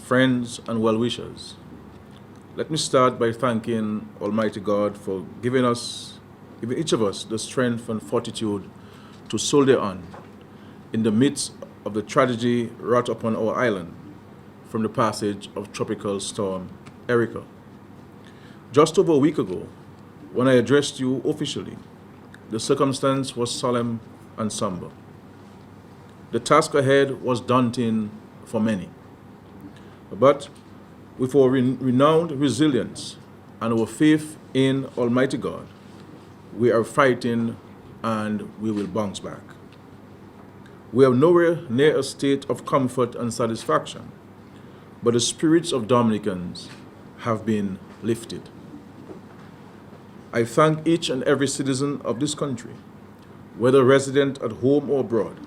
friends, and well-wishers. Let me start by thanking Almighty God for giving each of us, the strength and fortitude to soldier on in the midst of the tragedy wrought upon our island from the passage of Tropical Storm Erica. Just over a week ago, when I addressed you officially, the circumstance was solemn and somber. The task ahead was daunting for many. But with our renowned resilience and our faith in Almighty God, we are fighting and we will bounce back. We are nowhere near a state of comfort and satisfaction, but the spirits of Dominicans have been lifted. I thank each and every citizen of this country, whether resident at home or abroad,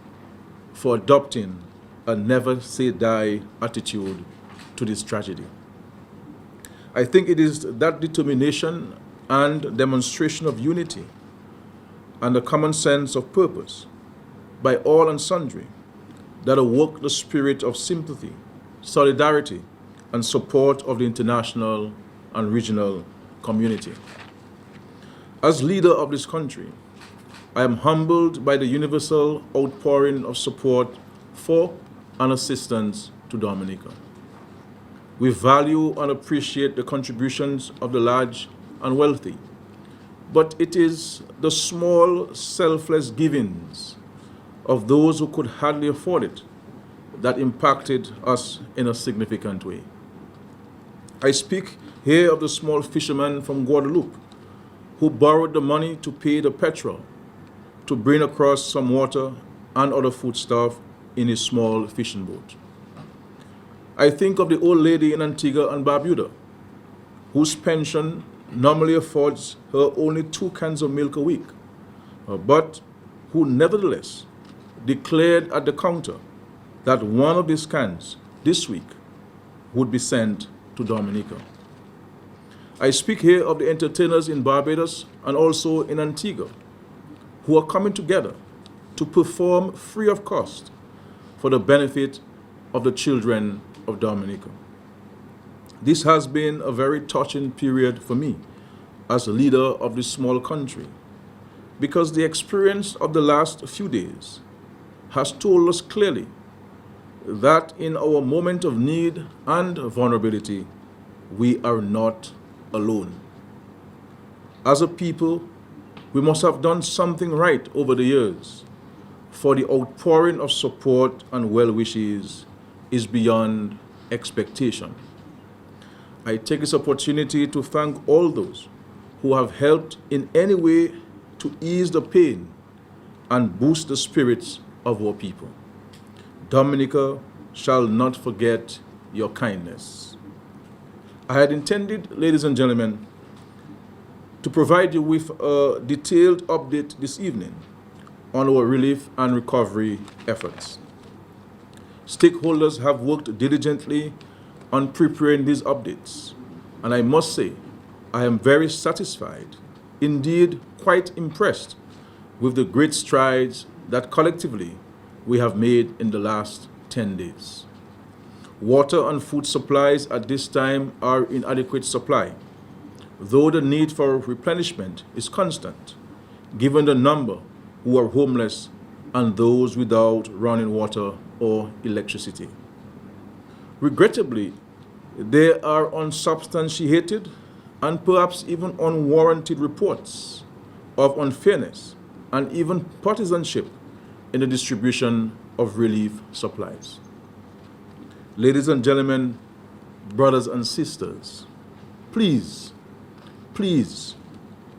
for adopting a never-say-die attitude to this tragedy. I think it is that determination and demonstration of unity and a common sense of purpose by all and sundry that awoke the spirit of sympathy, solidarity, and support of the international and regional community. As leader of this country, I am humbled by the universal outpouring of support for and assistance to Dominica. We value and appreciate the contributions of the large and wealthy, but it is the small, selfless givings of those who could hardly afford it that impacted us in a significant way. I speak here of the small fisherman from Guadeloupe who borrowed the money to pay the petrol to bring across some water and other foodstuff in his small fishing boat. I think of the old lady in Antigua and Barbuda, whose pension normally affords her only 2 cans of milk a week, but who nevertheless declared at the counter that one of these cans this week would be sent to Dominica. I speak here of the entertainers in Barbados and also in Antigua, who are coming together to perform free of cost for the benefit of the children of Dominica. This has been a very touching period for me as a leader of this small country, because the experience of the last few days has told us clearly that in our moment of need and vulnerability, we are not alone. As a people, we must have done something right over the years, for the outpouring of support and well wishes is beyond expectation. I take this opportunity to thank all those who have helped in any way to ease the pain and boost the spirits of our people. Dominica shall not forget your kindness. I had intended, ladies and gentlemen, to provide you with a detailed update this evening on our relief and recovery efforts. Stakeholders have worked diligently on preparing these updates, and I must say, I am very satisfied, indeed quite impressed with the great strides that collectively we have made in the last 10 days. Water and food supplies at this time are in adequate supply, though the need for replenishment is constant, given the number who are homeless and those without running water or electricity. Regrettably, there are unsubstantiated and perhaps even unwarranted reports of unfairness and even partisanship in the distribution of relief supplies. Ladies and gentlemen, brothers and sisters, please,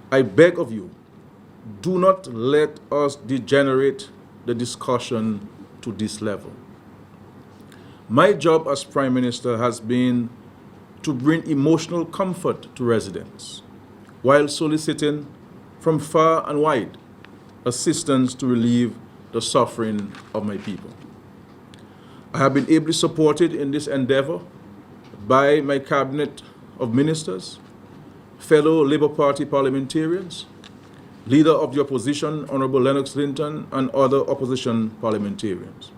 I beg of you, do not let us degenerate the discussion to this level. My job as Prime Minister has been to bring emotional comfort to residents while soliciting from far and wide assistance to relieve the suffering of my people. I have been ably supported in this endeavor by my cabinet of ministers, fellow Labour Party parliamentarians, Leader of the Opposition, Honourable Lennox Linton, and other opposition parliamentarians.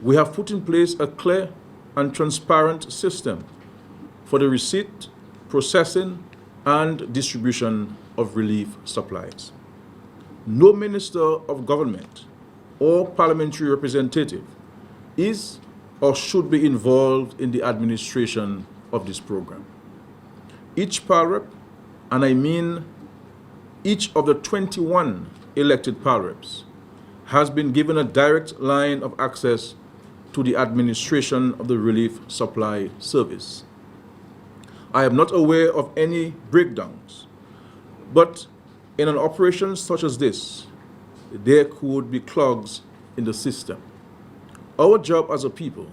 We have put in place a clear and transparent system for the receipt, processing, and distribution of relief supplies. No minister of government or parliamentary representative is or should be involved in the administration of this program. Each PALREP, and I mean each of the 21 elected PALREPs, has been given a direct line of access to the administration of the relief supply service. I am not aware of any breakdowns, but in an operation such as this, there could be clogs in the system. Our job as a people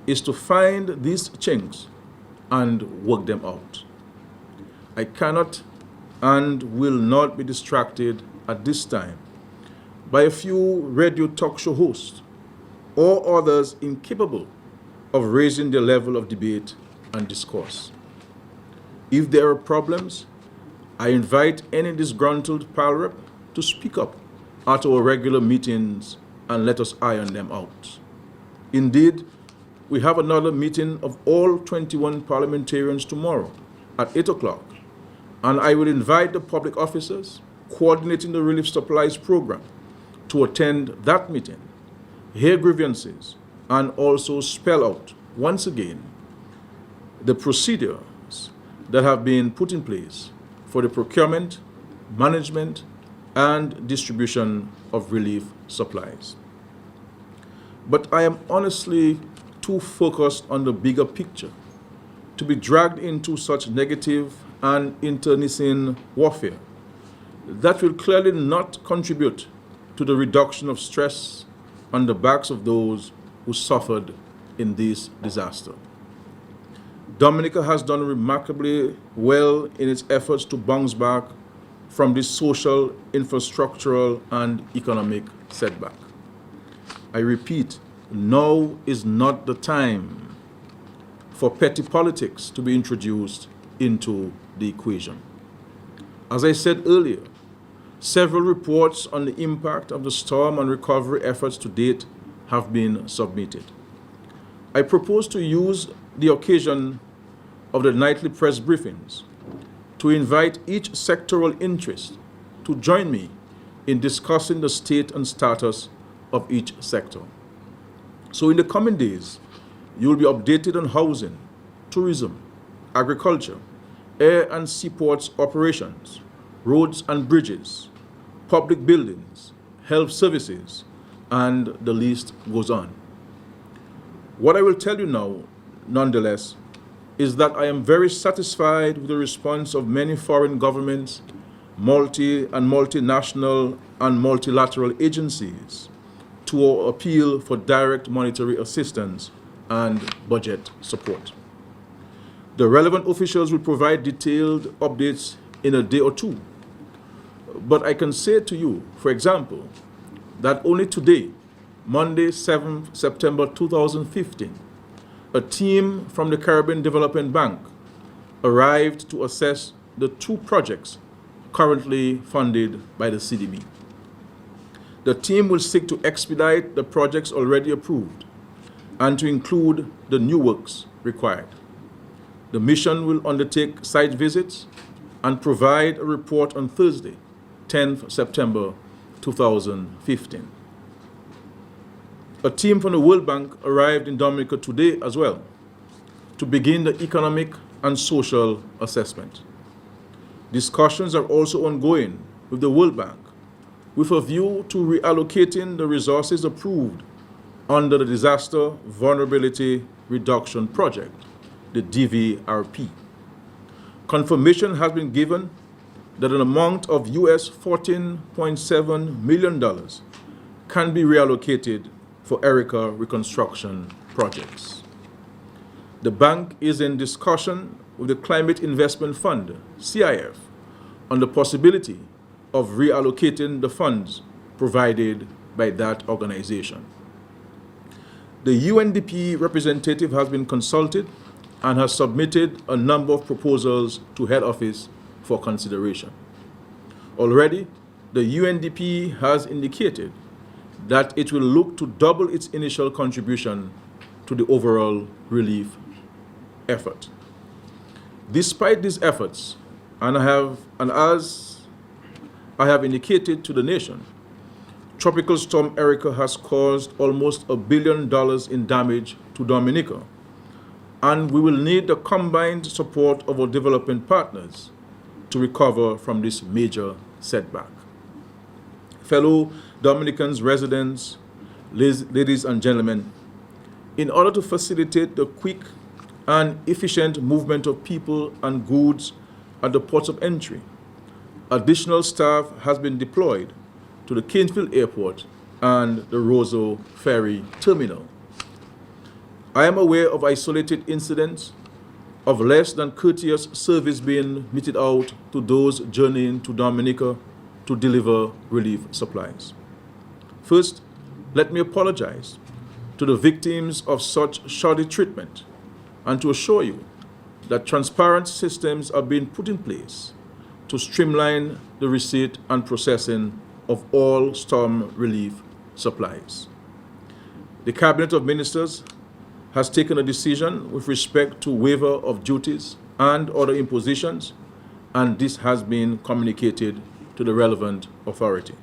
is to find these chinks and work them out. I cannot and will not be distracted at this time by a few radio talk show hosts or others incapable of raising their level of debate and discourse. If there are problems, I invite any disgruntled PALREP to speak up at our regular meetings and let us iron them out. Indeed, we have another meeting of all 21 parliamentarians tomorrow at 8 o'clock, and I will invite the public officers coordinating the relief supplies program to attend that meeting, hear grievances, and also spell out once again the procedures that have been put in place for the procurement, management, and distribution of relief supplies. But I am honestly too focused on the bigger picture to be dragged into such negative and internecine warfare that will clearly not contribute to the reduction of stress on the backs of those who suffered in this disaster. Dominica has done remarkably well in its efforts to bounce back from this social, infrastructural, and economic setback. I repeat, now is not the time for petty politics to be introduced into the equation. As I said earlier, several reports on the impact of the storm and recovery efforts to date have been submitted. I propose to use the occasion of the nightly press briefings to invite each sectoral interest to join me in discussing the state and status of each sector. So in the coming days, you will be updated on housing, tourism, agriculture, air and seaports operations, roads and bridges, public buildings, health services, and the list goes on. What I will tell you now, nonetheless, is that I am very satisfied with the response of many foreign governments, multinational and multilateral agencies to our appeal for direct monetary assistance and budget support. The relevant officials will provide detailed updates in a day or two. But I can say to you, for example, that only today, Monday, 7th September 2015, a team from the Caribbean Development Bank arrived to assess the 2 projects currently funded by the CDB. The team will seek to expedite the projects already approved and to include the new works required. The mission will undertake site visits and provide a report on Thursday, 10th September 2015. A team from the World Bank arrived in Dominica today as well to begin the economic and social assessment. Discussions are also ongoing with the World Bank with a view to reallocating the resources approved under the Disaster Vulnerability Reduction Project, the DVRP. Confirmation has been given that an amount of US $14.7 million can be reallocated for ERICA reconstruction projects. The bank is in discussion with the Climate Investment Fund, CIF, on the possibility of reallocating the funds provided by that organization. The UNDP representative has been consulted and has submitted a number of proposals to head office for consideration. Already, the UNDP has indicated that it will look to double its initial contribution to the overall relief effort. Despite these efforts, and as I have indicated to the nation, Tropical Storm Erica has caused almost $1 billion in damage to Dominica, and we will need the combined support of our development partners to recover from this major setback. Fellow Dominicans, residents, ladies and gentlemen, in order to facilitate the quick and efficient movement of people and goods at the ports of entry, additional staff has been deployed to the Kingsfield Airport and the Roseau Ferry Terminal. I am aware of isolated incidents of less than courteous service being meted out to those journeying to Dominica to deliver relief supplies. First, let me apologize to the victims of such shoddy treatment and to assure you that transparent systems are being put in place to streamline the receipt and processing of all storm relief supplies. The Cabinet of Ministers has taken a decision with respect to waiver of duties and other impositions, and this has been communicated to the relevant authority.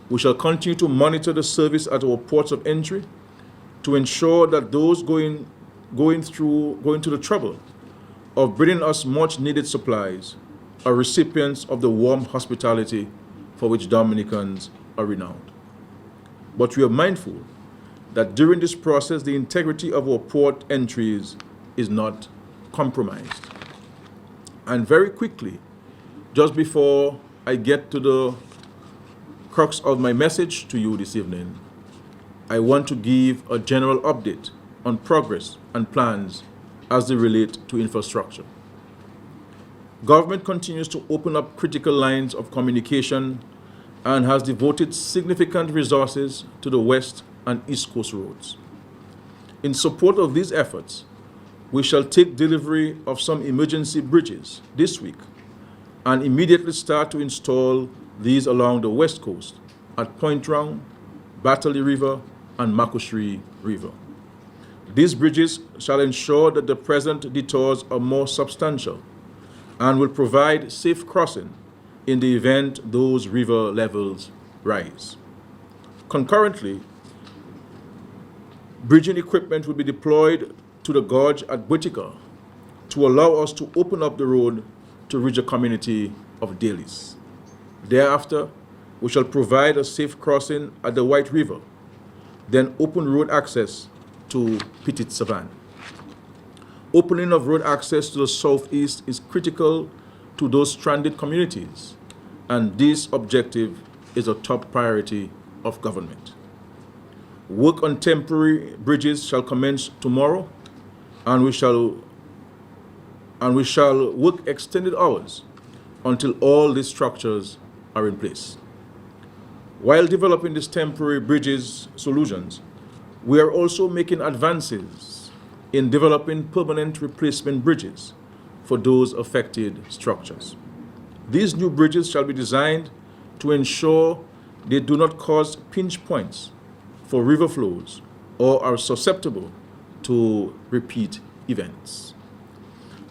We shall continue to monitor the service at our ports of entry to ensure that those going to the trouble of bringing us much needed supplies are recipients of the warm hospitality for which Dominicans are renowned. But we are mindful that during this process, the integrity of our port entries is not compromised. And very quickly, just before I get to the crux of my message to you this evening, I want to give a general update on progress and plans as they relate to infrastructure. Government continues to open up critical lines of communication and has devoted significant resources to the West and East Coast roads. In support of these efforts, we shall take delivery of some emergency bridges this week and immediately start to install these along the West Coast at Point Round, Battley River, and Makushri River. These bridges shall ensure that the present detours are more substantial and will provide safe crossing in the event those river levels rise. Concurrently, bridging equipment will be deployed to the gorge at Boutica to allow us to open up the road to reach the community of Dailies. Thereafter, we shall provide a safe crossing at the White River, then open road access to Petit Savan. Opening of road access to the southeast is critical to those stranded communities, and this objective is a top priority of government. Work on temporary bridges shall commence tomorrow, and we shall work extended hours until all these structures are in place. While developing these temporary bridges solutions, we are also making advances in developing permanent replacement bridges for those affected structures. These new bridges shall be designed to ensure they do not cause pinch points for river flows or are susceptible to repeat events.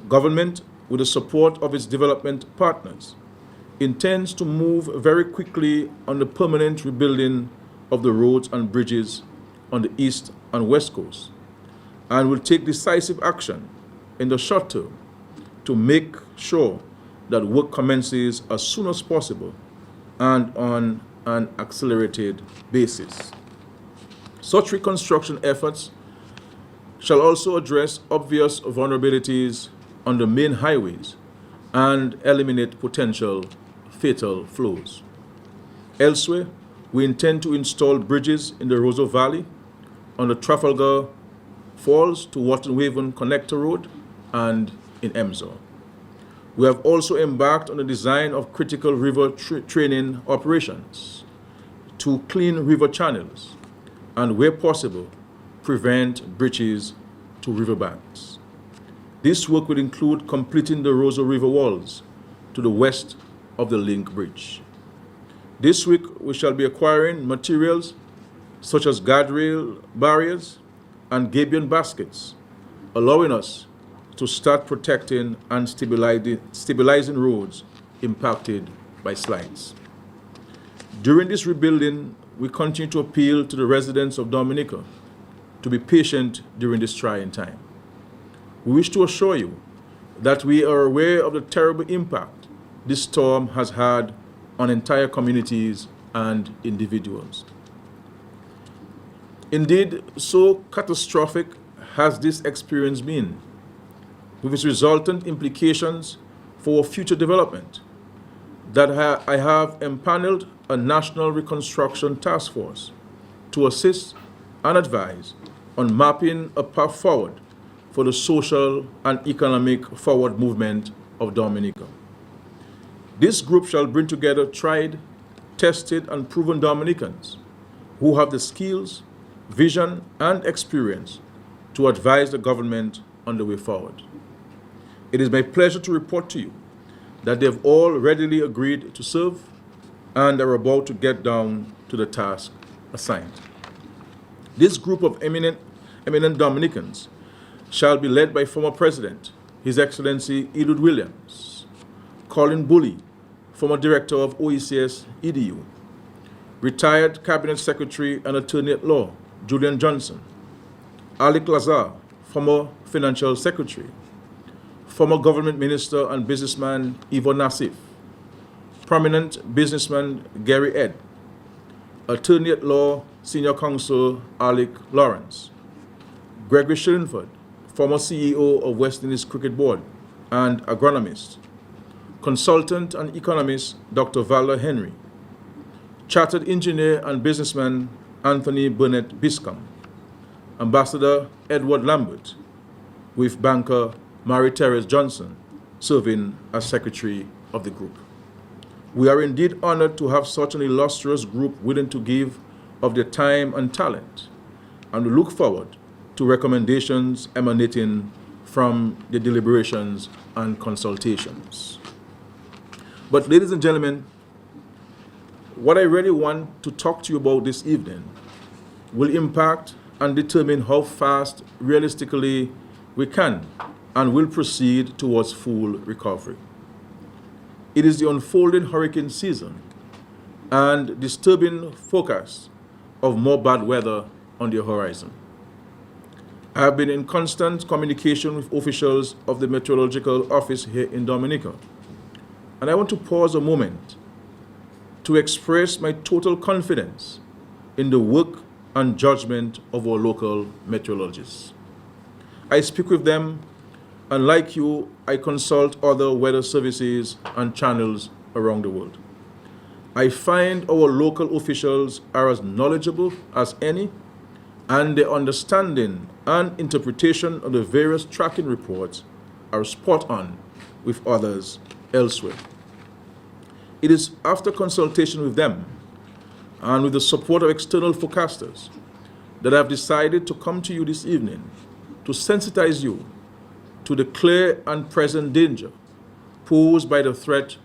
Government, with the support of its development partners, intends to move very quickly on the permanent rebuilding of the roads and bridges on the east and west coast, and will take decisive action in the short term to make sure that work commences as soon as possible and on an accelerated basis. Such reconstruction efforts shall also address obvious vulnerabilities on the main highways and eliminate potential fatal flows. Elsewhere, we intend to install bridges in the Roseau Valley, on the Trafalgar Falls to Wharton Waven Connector Road, and in Emsor. We have also embarked on the design of critical river training operations to clean river channels and, where possible, prevent breaches to riverbanks. This work will include completing the Roseau River walls to the west of the Link Bridge. This week, we shall be acquiring materials such as guardrail barriers and gabion baskets, allowing us to start protecting and stabilizing roads impacted by slides. During this rebuilding, we continue to appeal to the residents of Dominica to be patient during this trying time. We wish to assure you that we are aware of the terrible impact this storm has had on entire communities and individuals. Indeed, so catastrophic has this experience been, with its resultant implications for future development, that I have empaneled a National Reconstruction Task Force to assist and advise on mapping a path forward for the social and economic forward movement of Dominica. This group shall bring together tried, tested, and proven Dominicans who have the skills, vision, and experience to advise the government on the way forward. It is my pleasure to report to you that they have all readily agreed to serve and are about to get down to the task assigned. This group of eminent Dominicans shall be led by former President, His Excellency Edward Williams, Colin Bully, former Director of OECS EDU, retired Cabinet Secretary and Attorney at Law, Julian Johnson, Alec Lazar, former Financial Secretary, former Government Minister and businessman Ivo Nassif, prominent businessman Gary Ed, Attorney at Law, Senior Counsel Alec Lawrence, Gregory Shillingford, former CEO of West Indies Cricket Board and agronomist, consultant and economist Dr. Valda Henry, chartered engineer and businessman Anthony Burnett Biscom, Ambassador Edward Lambert, with banker Mary Therese Johnson serving as secretary of the group. We are indeed honored to have such an illustrious group willing to give of their time and talent, and we look forward to recommendations emanating from the deliberations and consultations. But ladies and gentlemen, what I really want to talk to you about this evening will impact and determine how fast, realistically, we can and will proceed towards full recovery. It is the unfolding hurricane season and disturbing forecast of more bad weather on the horizon. I have been in constant communication with officials of the Meteorological Office here in Dominica, and I want to pause a moment to express my total confidence in the work and judgment of our local meteorologists. I speak with them, and like you, I consult other weather services and channels around the world. I find our local officials are as knowledgeable as any, and their understanding and interpretation of the various tracking reports are spot on with others elsewhere. It is after consultation with them and with the support of external forecasters that I have decided to come to you this evening to sensitize you to the clear and present danger posed by the threat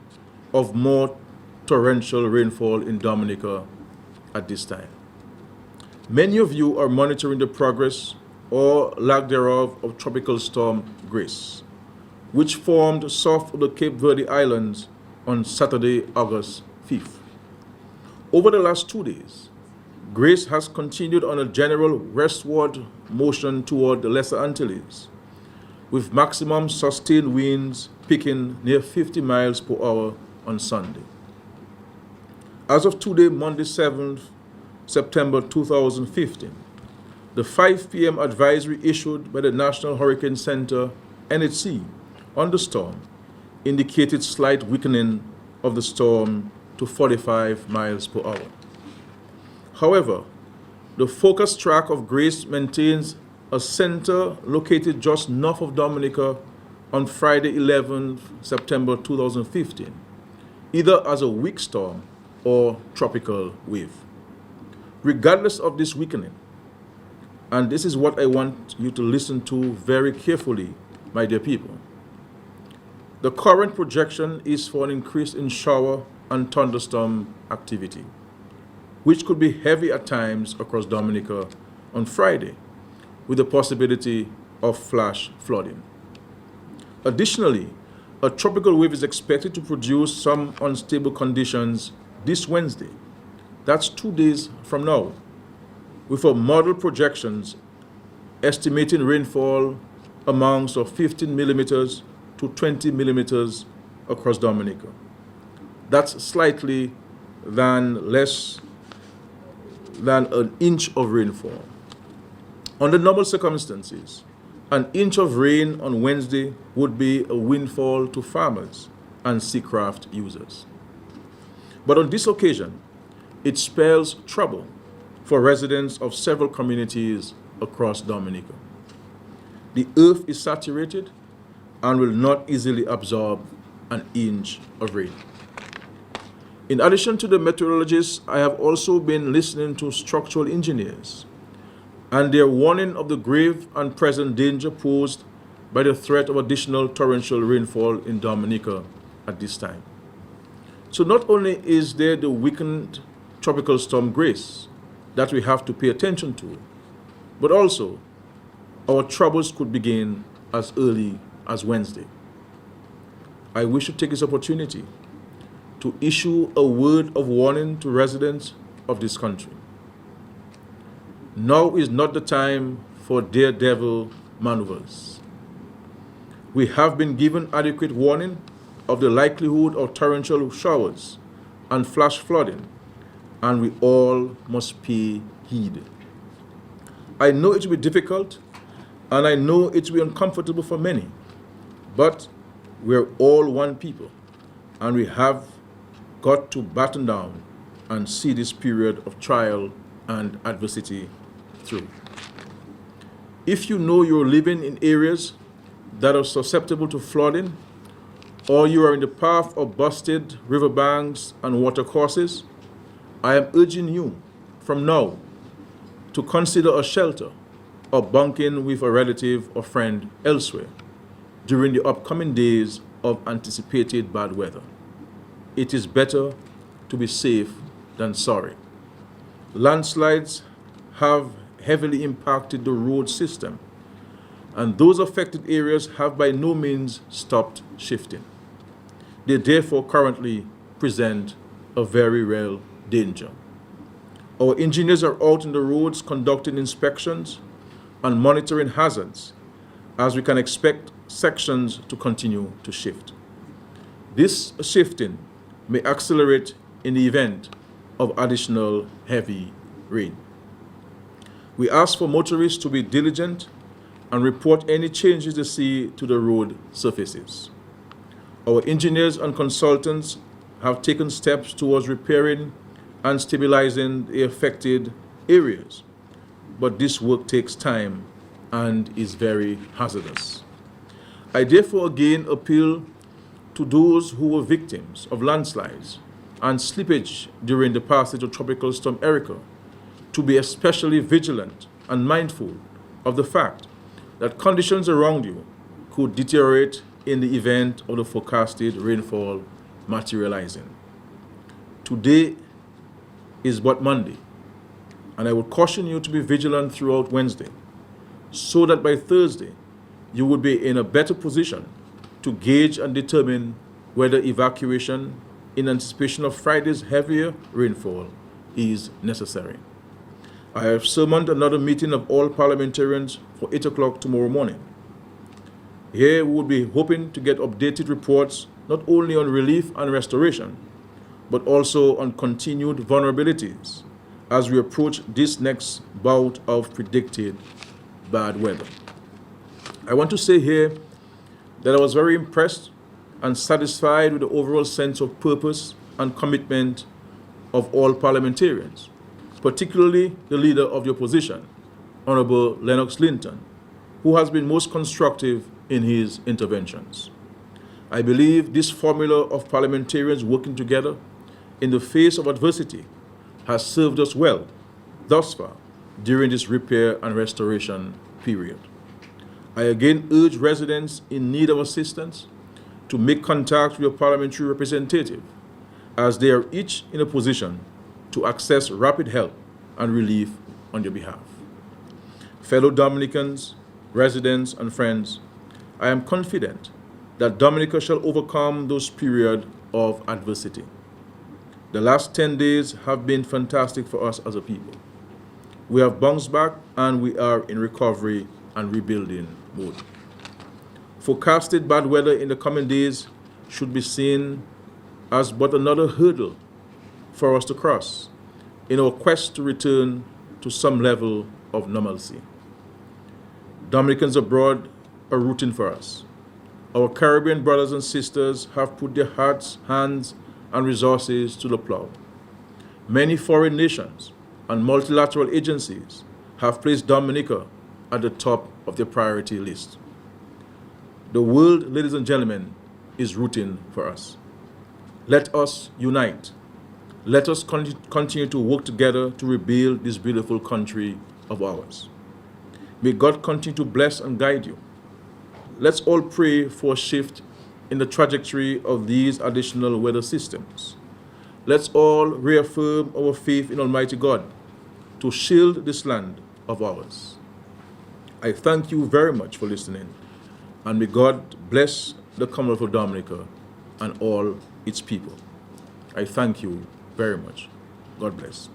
of more torrential rainfall in Dominica at this time. Many of you are monitoring the progress or lack thereof of Tropical Storm Grace, which formed south of the Cape Verde Islands on Saturday, August 5th. Over the last 2 days, Grace has continued on a general westward motion toward the Lesser Antilles, with maximum sustained winds peaking near 50 miles per hour on Sunday. As of today, Monday 7th September 2015, the 5 p.m. advisory issued by the National Hurricane Center, NHC, on the storm indicated slight weakening of the storm to 45 miles per hour. However, the focus track of Grace maintains a center located just north of Dominica on Friday 11th September 2015, either as a weak storm or tropical wave. Regardless of this weakening, and this is what I want you to listen to very carefully, my dear people, the current projection is for an increase in shower and thunderstorm activity, which could be heavy at times across Dominica on Friday, with the possibility of flash flooding. Additionally, a tropical wave is expected to produce some unstable conditions this Wednesday. That's 2 days from now, with a model projections estimating rainfall amounts of 15 millimeters to 20 millimeters across Dominica. That's slightly less than an inch of rainfall. Under normal circumstances, an inch of rain on Wednesday would be a windfall to farmers and seacraft users. But on this occasion, it spells trouble for residents of several communities across Dominica. The earth is saturated and will not easily absorb an inch of rain. In addition to the meteorologists, I have also been listening to structural engineers and their warning of the grave and present danger posed by the threat of additional torrential rainfall in Dominica at this time. So not only is there the weakened tropical storm Grace that we have to pay attention to, but also our troubles could begin as early as Wednesday. I wish to take this opportunity to issue a word of warning to residents of this country. Now is not the time for daredevil maneuvers. We have been given adequate warning of the likelihood of torrential showers and flash flooding, and we all must pay heed. I know it will be difficult, and I know it will be uncomfortable for many, but we're all one people, and we have got to batten down and see this period of trial and adversity through. If you know you're living in areas that are susceptible to flooding, or you are in the path of busted riverbanks and watercourses, I am urging you from now to consider a shelter or bunking with a relative or friend elsewhere during the upcoming days of anticipated bad weather. It is better to be safe than sorry. Landslides have heavily impacted the road system, and those affected areas have by no means stopped shifting. They therefore currently present a very real danger. Our engineers are out on the roads conducting inspections and monitoring hazards, as we can expect sections to continue to shift. This shifting may accelerate in the event of additional heavy rain. We ask for motorists to be diligent and report any changes they see to the road surfaces. Our engineers and consultants have taken steps towards repairing and stabilizing the affected areas, but this work takes time and is very hazardous. I therefore again appeal to those who were victims of landslides and slippage during the passage of Tropical Storm Erica to be especially vigilant and mindful of the fact that conditions around you could deteriorate in the event of the forecasted rainfall materializing. Today is but Monday, and I would caution you to be vigilant throughout Wednesday, so that by Thursday you would be in a better position to gauge and determine whether evacuation in anticipation of Friday's heavier rainfall is necessary. I have summoned another meeting of all parliamentarians for 8 o'clock tomorrow morning. Here we will be hoping to get updated reports not only on relief and restoration, but also on continued vulnerabilities as we approach this next bout of predicted bad weather. I want to say here that I was very impressed and satisfied with the overall sense of purpose and commitment of all parliamentarians, particularly the leader of the opposition, Honourable Lennox Linton, who has been most constructive in his interventions. I believe this formula of parliamentarians working together in the face of adversity has served us well thus far during this repair and restoration period. I again urge residents in need of assistance to make contact with your parliamentary representative, as they are each in a position to access rapid help and relief on your behalf. Fellow Dominicans, residents, and friends, I am confident that Dominica shall overcome those periods of adversity. The last 10 days have been fantastic for us as a people. We have bounced back and we are in recovery and rebuilding mode. Forecasted bad weather in the coming days should be seen as but another hurdle for us to cross in our quest to return to some level of normalcy. Dominicans abroad are rooting for us. Our Caribbean brothers and sisters have put their hearts, hands, and resources to the plow. Many foreign nations and multilateral agencies have placed Dominica at the top of their priority list. The world, ladies and gentlemen, is rooting for us. Let us unite. Let us continue to work together to rebuild this beautiful country of ours. May God continue to bless and guide you. Let's all pray for a shift in the trajectory of these additional weather systems. Let's all reaffirm our faith in Almighty God to shield this land of ours. I thank you very much for listening, and may God bless the Commonwealth of Dominica and all its people. I thank you very much. God bless.